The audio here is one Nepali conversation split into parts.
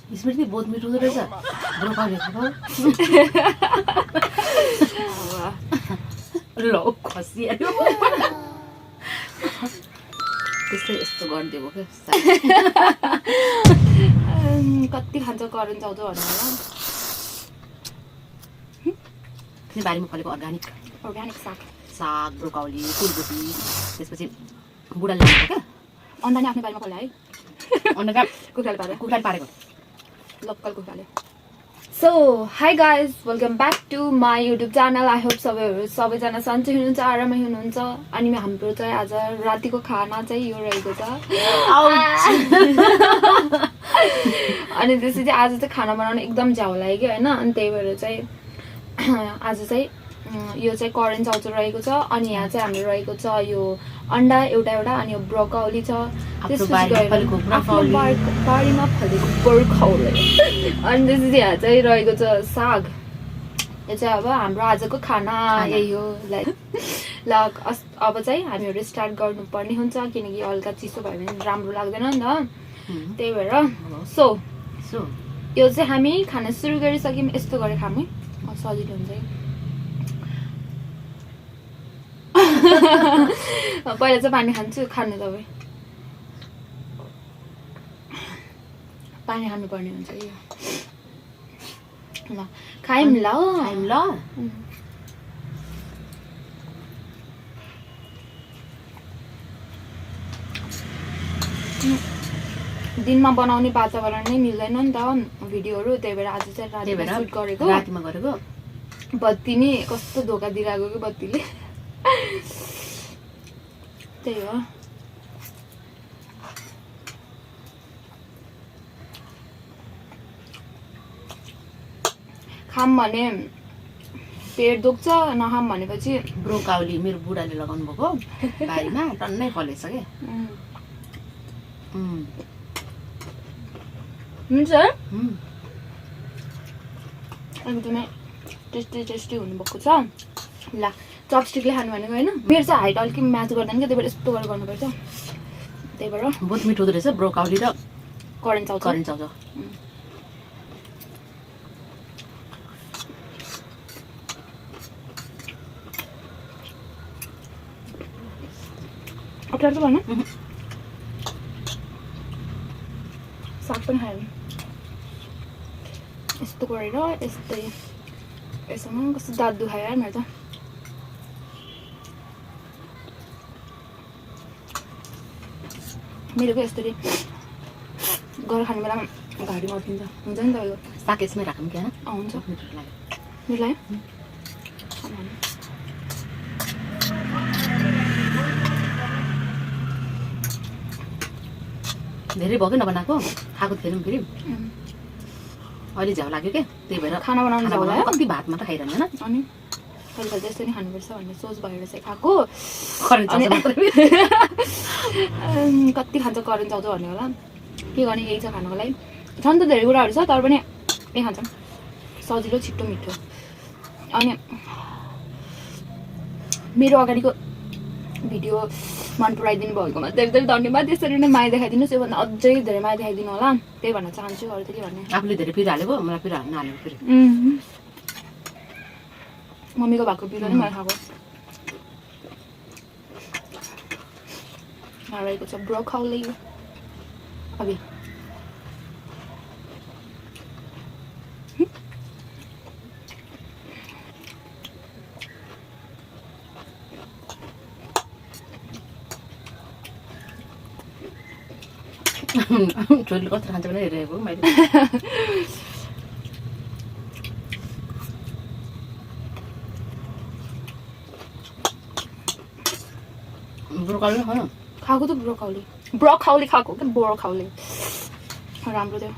स्मृति बहुत मिठो हुँदो रहेछ ब्रोकाउली खाऊ ल खसिहाल्यो त्यस्तै यस्तो गरिदिएको क्या कति खान्छ करेन्ट चाउचाउ भनेर बारीमा फलेको अर्ग्यानिक साग ब्रोकाउली फुलकोपी त्यसपछि बुढाले ल्याएको क्या अन्डा नि आफ्नै बारीमा फल्यो है अन्डा कुखुराले पारेको लोकल कुखुराले so hi guys welcome back to my YouTube channel I hope सबैजना सन्चै हुनुहुन्छ आरामै हुनुहुन्छ अनि हाम्रो चाहिँ आज रातिको खाना चाहिँ यो रहेको छ अनि त्यसपछि आज चाहिँ खाना बनाउन एकदम झ्याउ लाग्यो होइन अनि त्यही भएर चाहिँ आज चाहिँ यो चाहिँ करेन्ट चाउचाउ रहेको छ अनि यहाँ चाहिँ हाम्रो रहेको छ यो अन्डा एउटा अनि यो ब्रोकाउली छ बारीमा फलेको ब्रोकाउली अनि त्यसपछि यहाँ चाहिँ रहेको छ साग यो चाहिँ अब हाम्रो आजको खाना यही हो लाइक ल अब चाहिँ हामीहरू स्टार्ट गर्नुपर्ने हुन्छ किनकि हल्का चिसो भयो भने राम्रो लाग्दैन नि त त्यही भएर सो यो चाहिँ हामी खाना सुरु गरिसक्यौँ यस्तो गरेर खाने सजिलो हुन्छ पहिला चाहिँ पानी खान्छु खानु तपाईँ पानी खानुपर्ने हुन्छ यो ल खायौँ ल दिनमा बनाउने वातावरण नै मिल्दैन नि त भिडियोहरू त्यही भएर आज चाहिँ रातिमा सुट गरेको रातिमा गरेको बत्ती नि कस्तो धोका दिइरहेको कि बत्तीले त्यही हो खाम भने पेट दुख्छ नखाम भनेपछि ब्रोकाउली मेरो बुढाले लगाउनु भएको बारीमा टन्नै फलेछ क्या हुन्छ एकदमै टेस्टी हुनुभएको छ ल चपस्टिकले खानु भनेको होइन मेरो चाहिँ हाइट अलिक म्याच गर्दैन क्या त्यही भएर यस्तो गरेर गर्नुपर्छ त्यही भएर बहुत मिठो हुँदो रहेछ ब्रोकाउली र करेन्ट चाउचाउ अप्ठ्यारो त भन साग पनि खायो यस्तो गरेर यस्तै यसमा कस्तो दाँत दुखायो यार मेरो त मेरो पो यस्तरी गरेर खाने बेलामा घाँटीमा उठिन्छ हुन्छ नि तपाईँको साग यसमै राखौँ क्या हुन्छ मिठो लाग्यो मिठो लाग्यो धेरै भयो कि नबनाएको खाएको थिएन फेरि अहिले झ्याउ लाग्यो क्या त्यही भएर खाना बनाउनु झ्याउ लाग्यो कति भात मात्र खाइरहनु होइन अनि कहिले कहिले त्यस्तै नै खानुपर्छ भन्ने सोच भएर चाहिँ खाएको कति खान्छ करेन्ट चाउचाउ भन्ने होला के गर्ने यही छ खानको लागि छन् त धेरै कुराहरू छ तर पनि यही खान्छौँ सजिलो छिट्टो मिठो अनि मेरो अगाडिको भिडियो मन पराइदिनु भएकोमा धेरै धेरै धन्यवाद यसरी नै माया देखाइदिनुहोस् योभन्दा अझै धेरै माया देखाइदिनु होला त्यही भन्न चाहन्छु अरू त के भन्ने आफूले धेरै पिरो हालेको मलाई पिरो हाल्नु हालेको फेरि मम्मीको भएको पिरो नि मैले खाएको रहेको छ ब्रोकाउली अबि छोरीले कस्तो खान्छ भने हेरेको मैले ब्रोकाउली खानु खाएको त ब्रोकाउली खाएको क्या ब्रोकाउली राम्रो थियो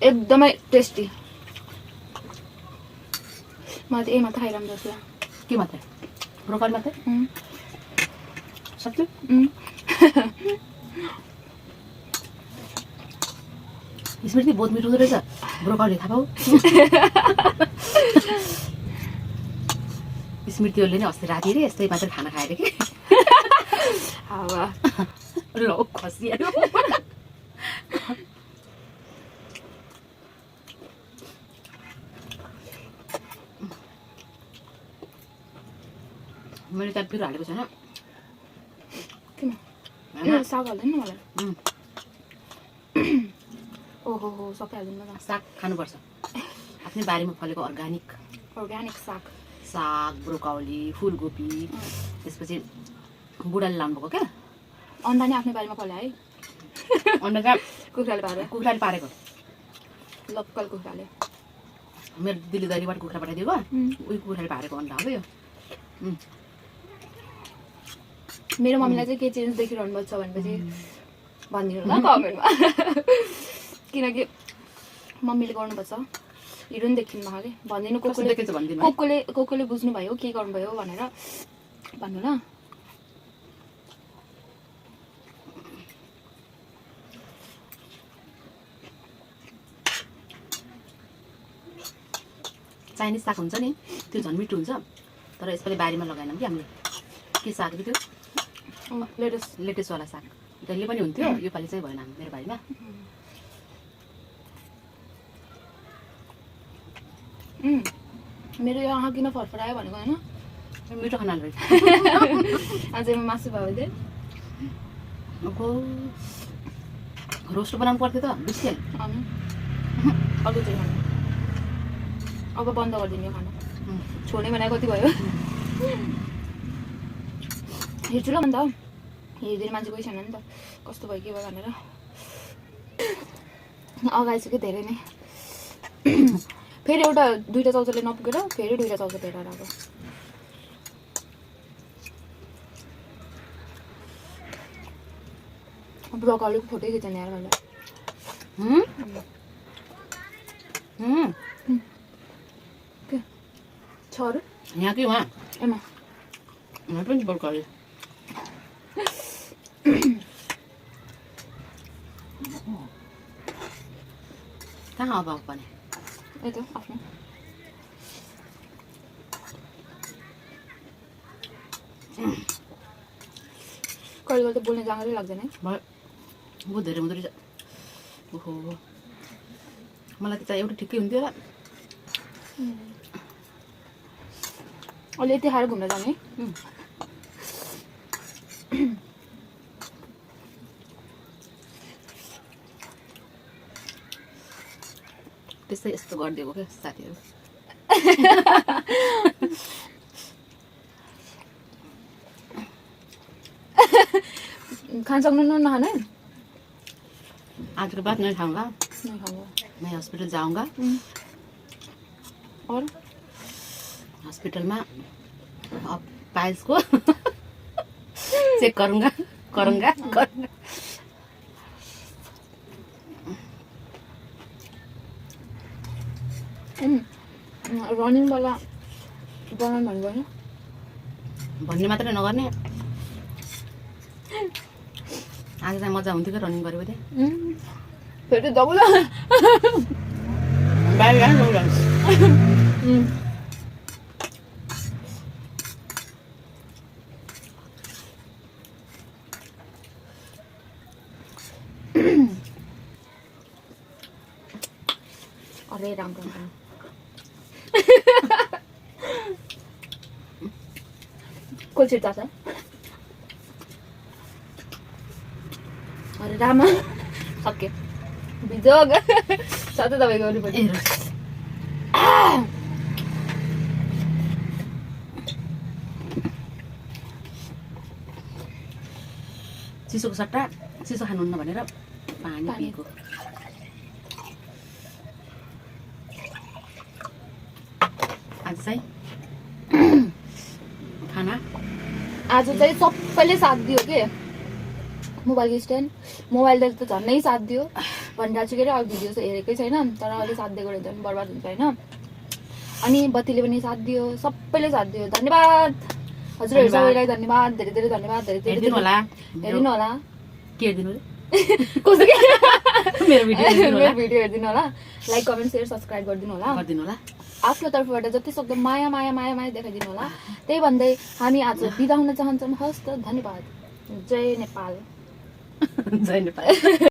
एकदमै टेस्टी मलाई त यही मात्र खाइरहनु जस्तो के मात्रै ब्रोकाउली मात्रै सक्छु स्मृति बहुत मिठो हुँदो रहेछ ब्रोकाउली खाऊ स्मृति ओलीले नि अस्ति राति रे यस्तै मात्र खाना खाएर कि हावा ल खसिहाल्यो मैले त पिरो हालेको छैन किन हैन? साग हाल्दैन मलाई उम्, ओहो हो सबै हाल्दिनु न साग खानुपर्छ आफ्नै बारीमा फलेको अर्ग्यानिक अर्ग्यानिक साग साग ब्रोकाउली फुलकोपी त्यसपछि बुढाले लाउनुभएको क्या अन्डा नि आफ्नै बारीमा फल्यो है अन्डा चाहिँ कुखुराले पारे कुखुराले पारेको लोकल कुखुराले मेरो दिल्ली दैरीबाट कुखुरा पठाइदिएको उही कुखुराले पारेको अन्डा हो यो मेरो मम्मीलाई चाहिँ के चेन्ज देखिरहनु भएको छ भनेपछि भनिदिनु ल कमेन्टमा किनकि मम्मीले गर्नुपर्छ हिरो नि देखिनु भएको कि भनिदिनु कस्तो देखेछ भनिदिनु है। कोले बुझ्नुभयो के गर्नुभयो भनेर भन्नु ल चाइनिज साग हुन्छ नि त्यो झन् मिठो हुन्छ तर यसपालि बारीमा लगाएनौँ कि हामीले के साग रे त्यो लेटेस्टवाला साग जहिले पनि हुन्थ्यो योपालि चाहिँ भएन मेरो बारीमा मेरो यो आँखा किन फरफरायो भनेको होइन मिठो खाना रहेछ अझै म मासु भयो चाहिँ रोस्ट बनाउनु पर्थ्यो त बिस्किहाल्यो अर्को चाहिँ खानु अब बन्द गरिदिनु यो खाना छोड्ने भने कति भयो हेर्छु ल अन्त हेरिदिने मान्छे कोही छैन नि त कस्तो भयो के भयो भनेर अगाइछु कि धेरै नै फेरि एउटा दुईवटा चाउचाले नपुगेर फेरि दुईवटा चाउचा फेर आएको ब्रोकाउलीको फोटो खिच्ने यार मैले के छ अरू यहाँ कि उहाँ एमा यहाँ पनि ब्रोकाउली कहाँ अब पनि यही त आफ्नो कहिले कहिले त बोल्ने जाँगरै लाग्दैन है बहुत धेरै हुँदो रहेछ ओहो मलाई त चाहिँ एउटा ठिकै हुन्थ्यो र अहिले यति खाएर घुम्न जाने है त्यस्तै यस्तो गरिदिएको क्या साथीहरू खान सक्नु नखाने आज के बाद नहीं खाऊंगा नहीं खाऊंगा मैं हॉस्पिटल जाऊंगा और हॉस्पिटल में अब पाइल्स को चेक करूंगा करूंगा करूंगा रनिङ वाला बनाउनु भनेको होइन भन्ने मात्रै नगर्ने आज चाहिँ मजा हुन्थ्यो क्या रनिङ गरेको थिएँ फेरि दबुल बाहिर गएर अरे राम राम राम कोही छिर्ता छ अरे राम सक्यो बिजोग सधैँ तपाईँको वरिपरि चिसोको सट्टा चिसो खानुहुन्न भनेर पानी पिएको आज चाहिँ खाना आज चाहिँ सबैले साथ दियो के मोबाइलको स्ट्यान्ड मोबाइलले त झन्नै साथ दियो भनिरहेको छु के अरे अब भिडियोस हेरेकै छैन तर अहिले साथ दिएको झन् बर्बाद हुन्छ होइन अनि बत्तीले पनि साथ दियो सबैले साथ दियो धन्यवाद हजुरहरू सबैलाई धन्यवाद धेरै धेरै धन्यवाद धेरै धेरै हेरिदिनु होला हेरिदिनु होला के हेरिदिनु कसो मेरो भिडियो हेरिदिनु होला मेरो भिडियो हेरिदिनु होला लाइक कमेन्ट सेयर सब्सक्राइब गरिदिनु होला गरिदिनु होला आफ्नो तर्फबाट जति सक्दो माया माया माया माया देखाइदिनु होला। त्यही भन्दै हामी आज बिदा हुन चाहन्छौँ। हस् त, धन्यवाद। जय नेपाल। जय नेपाल।